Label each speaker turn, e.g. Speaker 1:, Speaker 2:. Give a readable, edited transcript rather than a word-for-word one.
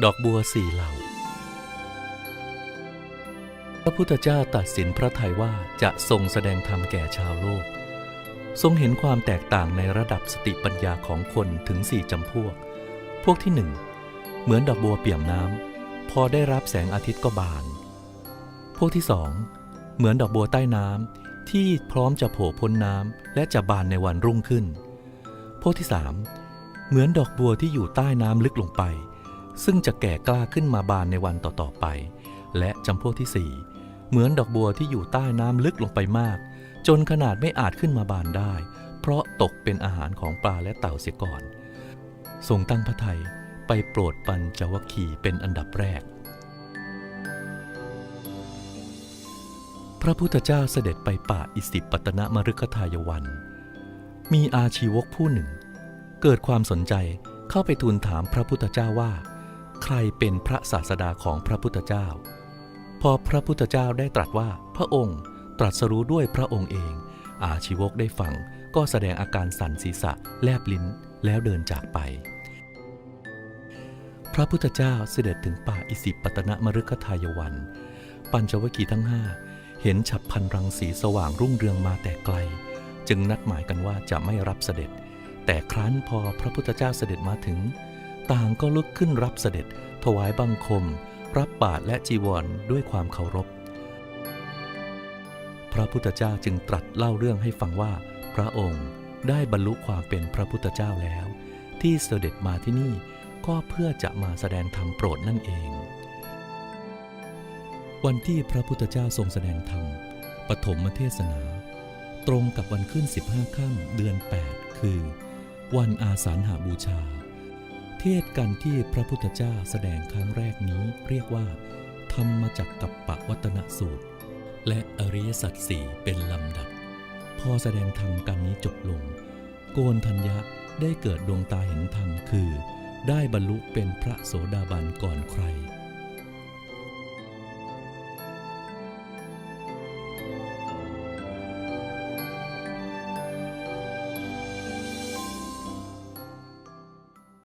Speaker 1: ดอกบัวสี่เหล่าพระพุทธเจ้าตัดสินพระทัยว่าจะทรงแสดงธรรมแก่ชาวโลกทรงเห็นความแตกต่างในระดับสติปัญญาของคนถึง4จำพวกที่1เหมือนดอกบัวเปี่ยมน้ำพอได้รับแสงอาทิตย์ก็บานพวกที่2เหมือนดอกบัวใต้น้ำที่พร้อมจะโผล่พ้นน้ำและจะบานในวันรุ่งขึ้นพวกที่3เหมือนดอกบัวที่อยู่ใต้น้ำลึกลงไปซึ่งจะแก่กล้าขึ้นมาบานในวันต่อๆไปและจำพวกที่4เหมือนดอกบัวที่อยู่ใต้น้ำลึกลงไปมากจนขนาดไม่อาจขึ้นมาบานได้เพราะตกเป็นอาหารของปลาและเต่าเสียก่อนทรงตั้งพระทัยไปโปรดปัญจวัคคีย์เป็นอันดับแรกพระพุทธเจ้าเสด็จไปป่าอิสิปตนมฤคทายวันมีอาชีวกผู้หนึ่งเกิดความสนใจเข้าไปทูลถามพระพุทธเจ้าว่าใครเป็นพระศาสดาของพระพุทธเจ้าพอพระพุทธเจ้าได้ตรัสว่าพระองค์ตรัสรู้ด้วยพระองค์เองอาชีวกได้ฟังก็แสดงอาการสั่นศีรษะแลบลิ้นแล้วเดินจากไปพระพุทธเจ้าเสด็จถึงป่าอิสิปตนมฤคทายวันปัญจวัคคีย์ทั้ง5เห็นฉัพพรรณรังสีสว่างรุ่งเรืองมาแต่ไกลจึงนัดหมายกันว่าจะไม่รับเสด็จแต่ครั้นพอพระพุทธเจ้าเสด็จมาถึงต่างก็ลุกขึ้นรับเสด็จถวายบังคมรับบาตรและจีวรด้วยความเคารพพระพุทธเจ้าจึงตรัสเล่าเรื่องให้ฟังว่าพระองค์ได้บรรลุความเป็นพระพุทธเจ้าแล้วที่เสด็จมาที่นี่ก็เพื่อจะมาแสดงธรรมโปรดนั่นเองวันที่พระพุทธเจ้าทรงแสดงธรรมปฐมเทศนาตรงกับวันขึ้น15ค่ำเดือน8คือวันอาสาฬหบูชาเทศกันที่พระพุทธเจ้าแสดงครั้งแรกนี้เรียกว่าธรรมจักกัปปวัตนสูตรและอริยสัจสี่เป็นลำดับพอแสดงธรรมกันนี้จบลงโกณฑัญญะได้เกิดดวงตาเห็นธรรมคือได้บรรลุเป็นพระโสดาบันก่อนใคร